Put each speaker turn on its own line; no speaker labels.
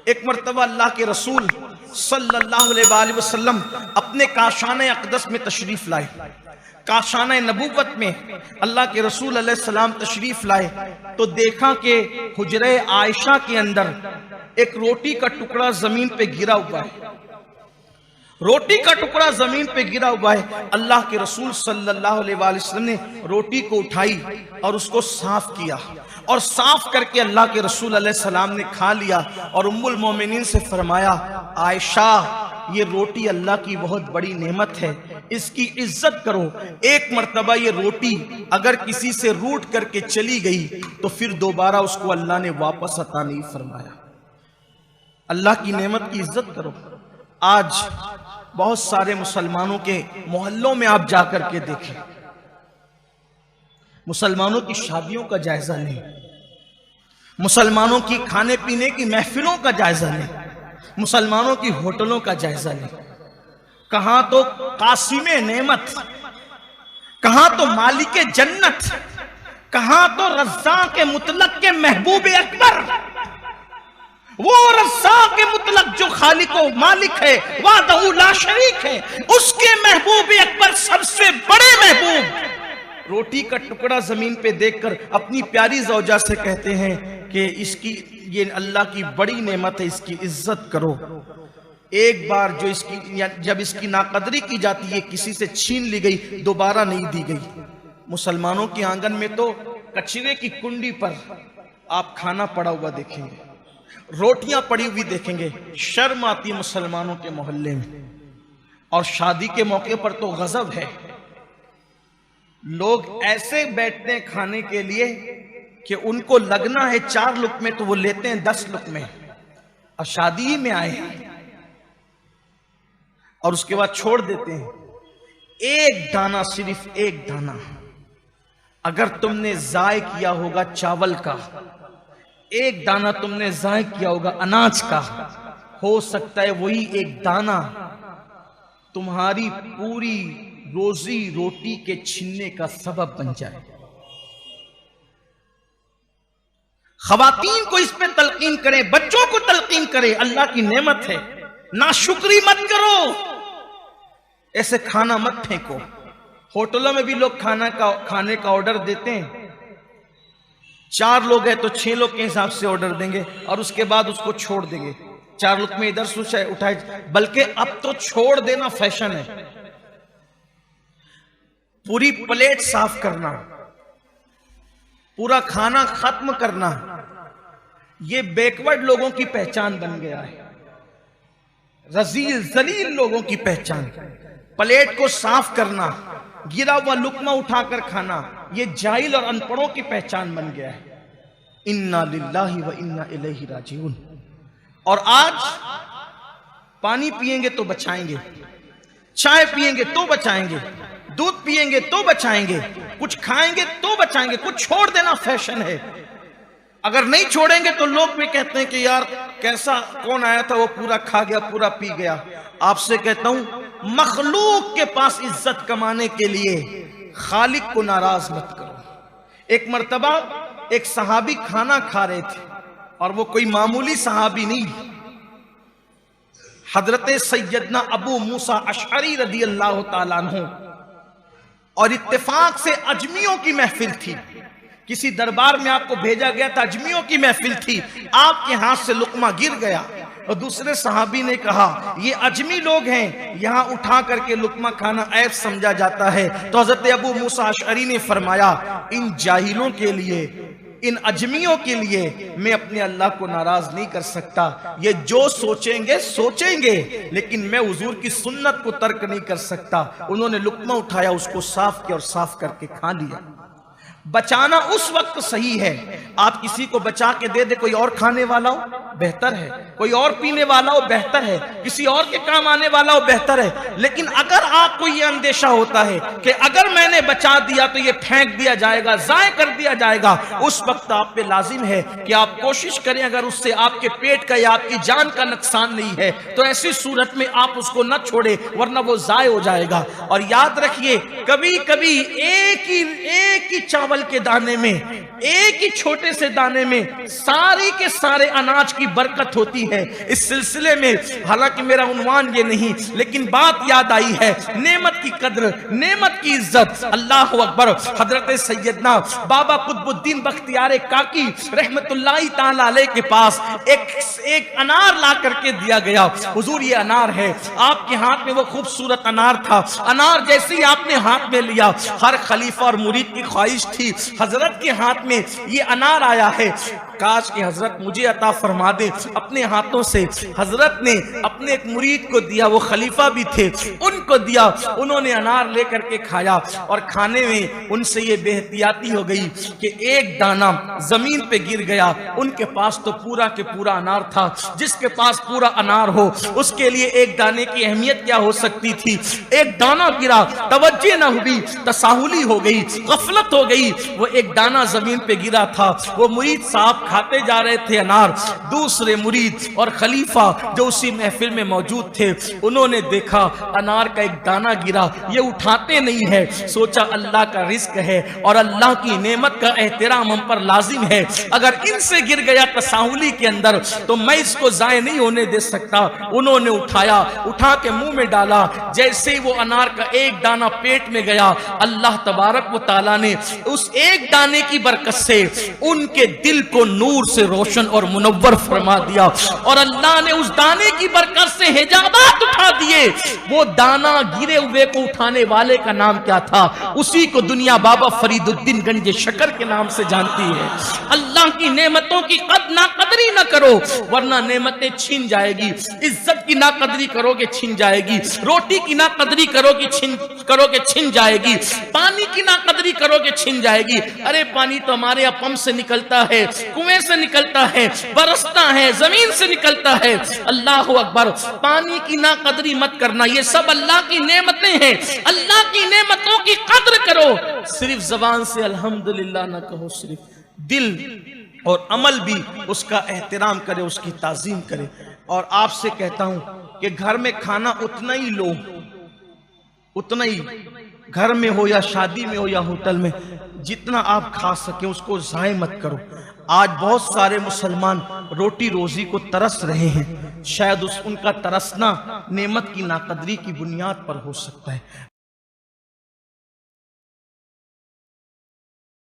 एक मर्तबा अल्लाह के रसूल सल्लल्लाहु अलैहि वसल्लम अपने काशाने अक़दस में तशरीफ लाए। काशाने नबूवत में अल्लाह के रसूल अलैहिस्सलाम तशरीफ लाए तो देखा कि हुजरे आयशा के अंदर एक रोटी का टुकड़ा जमीन पे गिरा हुआ है। रोटी का टुकड़ा जमीन पे गिरा हुआ है। अल्लाह के रसूल सल्लल्लाहु अलैहि वसल्लम ने रोटी को उठाई और उसको साफ किया और साफ करके अल्लाह के रसूल अलैहि सलाम ने खा लिया और उम्मुल मोमिनीन से फरमाया, आयशा ये रोटी अल्लाह की बहुत बड़ी नेमत है, इसकी इज्जत करो। एक मर्तबा ये रोटी अगर किसी से रूठ करके चली गई तो फिर दोबारा उसको अल्लाह ने वापस अता नहीं फरमाया। अल्लाह की नेमत की इज्जत करो। आज बहुत सारे मुसलमानों के मोहल्लों में आप जाकर के देखें, मुसलमानों की शादियों का जायजा नहीं, मुसलमानों की खाने पीने की महफिलों का जायजा नहीं, मुसलमानों की होटलों का जायजा नहीं। कहां तो कासिमे नेमत, कहां तो मालिके जन्नत, कहां तो रज़्ज़ाक़ मुतलक के महबूब अकबर, वो रज़्ज़ाक़ मुतलक जो खालिक व मालिक है, वाहदहू ला शरीक है, उसके महबूब अकबर सबसे बड़े महबूब रोटी का टुकड़ा जमीन पे देखकर अपनी प्यारी ज़ौजा से कहते हैं कि इसकी ये अल्लाह की बड़ी नेमत है, इसकी इज्जत करो। एक बार जो इसकी जब इसकी नाकदरी की जाती है, किसी से छीन ली गई, दोबारा नहीं दी गई। मुसलमानों के आंगन में तो कचरे की कुंडी पर आप खाना पड़ा हुआ देखेंगे, रोटियां पड़ी हुई देखेंगे। शर्म आती मुसलमानों के मोहल्ले में। और शादी के मौके पर तो गजब है, लोग ऐसे बैठते हैं खाने के लिए कि उनको लगना है 4 लुक़मे तो वो लेते हैं 10 लुक़मे, और शादी ही में आए हैं और उसके बाद छोड़ देते हैं। एक दाना, सिर्फ एक दाना अगर तुमने ज़ाय किया होगा चावल का, एक दाना तुमने ज़ाय किया होगा अनाज का, हो सकता है वही एक दाना तुम्हारी पूरी रोजी रोटी के छीनने का सबब बन जाए। ख़वातीन को इस पे तलकीन करें, बच्चों को तलकीन करें, अल्लाह की नेमत है, नाशुक्री मत करो, ऐसे खाना मत फेंको। होटलों में भी लोग खाने का ऑर्डर देते हैं, 4 लोग हैं तो 6 लोग के हिसाब से ऑर्डर देंगे और उसके बाद उसको छोड़ देंगे। 4 लुक़मे इधर से उठाए, बल्कि अब तो छोड़ देना फैशन है। पूरी प्लेट साफ करना, पूरा खाना खत्म करना, ये बैकवर्ड लोगों की पहचान बन गया है, रजील जलील लोगों की पहचान। प्लेट को साफ करना, गिरा हुआ लुकमा उठाकर खाना, ये जाहिल और अनपढ़ों की पहचान बन गया है। इन्ना लिल्लाहि व इन्ना इलैहि राजिऊन। और आज पानी पिएंगे तो बचाएंगे, चाय पिएंगे तो बचाएंगे, दूध पिएंगे तो बचाएंगे, कुछ खाएंगे तो बचाएंगे, कुछ छोड़ देना फैशन है। अगर नहीं छोड़ेंगे तो लोग भी कहते हैं कि यार कैसा, कौन आया था वो पूरा खा गया, पूरा पी गया। आपसे कहता हूं, मखलूक के पास इज्जत कमाने के लिए खालिक को नाराज मत करो। एक मर्तबा एक सहाबी खाना खा रहे थे और वो कोई मामूली सहाबी नहीं, हजरत सैयदना अबू मूसा अशअरी रदी अल्लाह तआला अन्हु। और इत्तेफाक से अजमियों की महफिल थी, किसी दरबार में आपको भेजा गया था, अजमियों की महफिल थी, आपके हाथ से लुकमा गिर गया और दूसरे सहाबी ने कहा ये अजमी लोग हैं, यहां उठा करके लुकमा खाना ऐब समझा जाता है। तो हजरत अबू मूसा अशअरी ने फरमाया, इन जाहिलों के लिए, इन अजमियों के लिए मैं अपने अल्लाह को नाराज नहीं कर सकता। ये जो सोचेंगे सोचेंगे, लेकिन मैं हुजूर की सुन्नत को तर्क नहीं कर सकता। उन्होंने लुकमा उठाया, उसको साफ किया और साफ करके खा लिया। बचाना उस वक्त सही है, आप किसी को बचा के दे दे, कोई और खाने वाला हो बेहतर है, कोई और पीने वाला हो बेहतर है, किसी और के काम आने वाला हो बेहतर है। लेकिन अगर आपको ये अंदेशा होता है कि अगर मैंने बचा दिया तो ये फेंक दिया जाएगा, जाय कर दिया जाएगा, उस वक्त आप पे लाजिम है कि आप कोशिश करें, अगर उससे आपके पेट का या आपकी जान का नुकसान नहीं है तो ऐसी सूरत में आप उसको न छोड़े, वरना वो जाय हो जाएगा। और याद रखिए, कभी कभी एक ही चावल के दाने में, एक ही छोटे से दाने में सारे के सारे अनाज की बरकत होती है इस सिलसिले में। हालांकि मेरा उन्वान ये नहीं, लेकिन बात याद आई है, नेमत की कद्र, नेमत की इज्जत। अल्लाह अकबर। हजरत सैयदना बाबा कुतुबुद्दीन बख्तियार काकी रहमतुल्लाहि ताला अलैह के पास एक अनार ला करके दिया गया। हुजूर ये अनार है। आपके हाथ में वो खूबसूरत अनार था। अनार जैसे ही आपने हाथ में लिया, हर खलीफा और मुरीद की ख्वाहिश थी हजरत के हाथ में ये अनार आया है, काश कि हजरत मुझे अता फरमा दे। अपने हाथों से हजरत ने अपने एक मुरीद को दिया, वो खलीफा भी थे, उनको दिया। उन्होंने अनार लेकर के खाया और खाने में उनसे ये बेहतियाती हो गई कि एक दाना जमीन पे गिर गया। उनके पास तो पूरा के पूरा अनार था। जिसके पास पूरा अनार हो उसके लिए एक दाने की अहमियत क्या हो सकती थी। एक दाना गिरा, तवज्जो न हुई, तसाहुली हो गई, गफलत हो गई। वो एक दाना जमीन पे गिरा था। वो मुरीद साहब खाते जा रहे थे अनार। दूसरे मुरीद और खलीफा जो उसी महफिल में मौजूद थे, उन्होंने देखा अनार का एक दाना गिरा, ये उठाते नहीं है। सोचा अल्लाह का रिस्क है और अल्लाह की नेमत का एहतराम हम पर लाजिम है। अगर इनसे गिर गया तसाहुली के अंदर तो मैं इसको जाये नहीं होने दे सकता। उन्होंने उठाया, उठा के मुंह में डाला। जैसे ही वो अनार का एक दाना पेट में गया, अल्लाह तबारक व तआला ने उस एक दाने की बरकत से उनके दिल को नूर से रोशन और मुनव्वर फरमा दिया। और अल्लाह ने उस दाने की बरकत से हिजाबात उठा दिए। वो दाना गिरे हुए को उठाने वाले का नाम क्या था? उसी को दुनिया बाबा फरीदुद्दीन गंज शकर के नाम से जानती है। अल्लाह की नेमतों की नाकदरी न करो वरना नेमतें छीन जाएगी। इज्जत की नाकदरी करोगे छीन जाएगी। रोटी की नाकदरी करोगे छीन जाएगी। पानी की नाकदरी करोगे छीन जाएगी। अरे पानी तो हमारे यहाँ पंप से निकलता है, कुएं से निकलता है, बरसता है, जमीन से निकलता है। अल्लाह अकबर। पानी की नाकदरी मत करना, ये सब अल्लाह की नेमतें हैं। अल्लाह की नेमतों की कद्र करो। सिर्फ जबान से अल्हम्दुलिल्लाह ना कहो, सिर्फ दिल और अमल भी उसका एहतराम करे, उसकी ताजीम करे। और आपसे कहता हूं कि घर में खाना उतना ही लो, उतना ही घर में हो या शादी में हो या होटल में, जितना आप खा सके उसको ज़ाय मत करो। आज बहुत सारे मुसलमान रोटी रोजी को तरस रहे हैं। शायद उनका तरसना नेमत की नाकदरी की बुनियाद पर हो सकता है।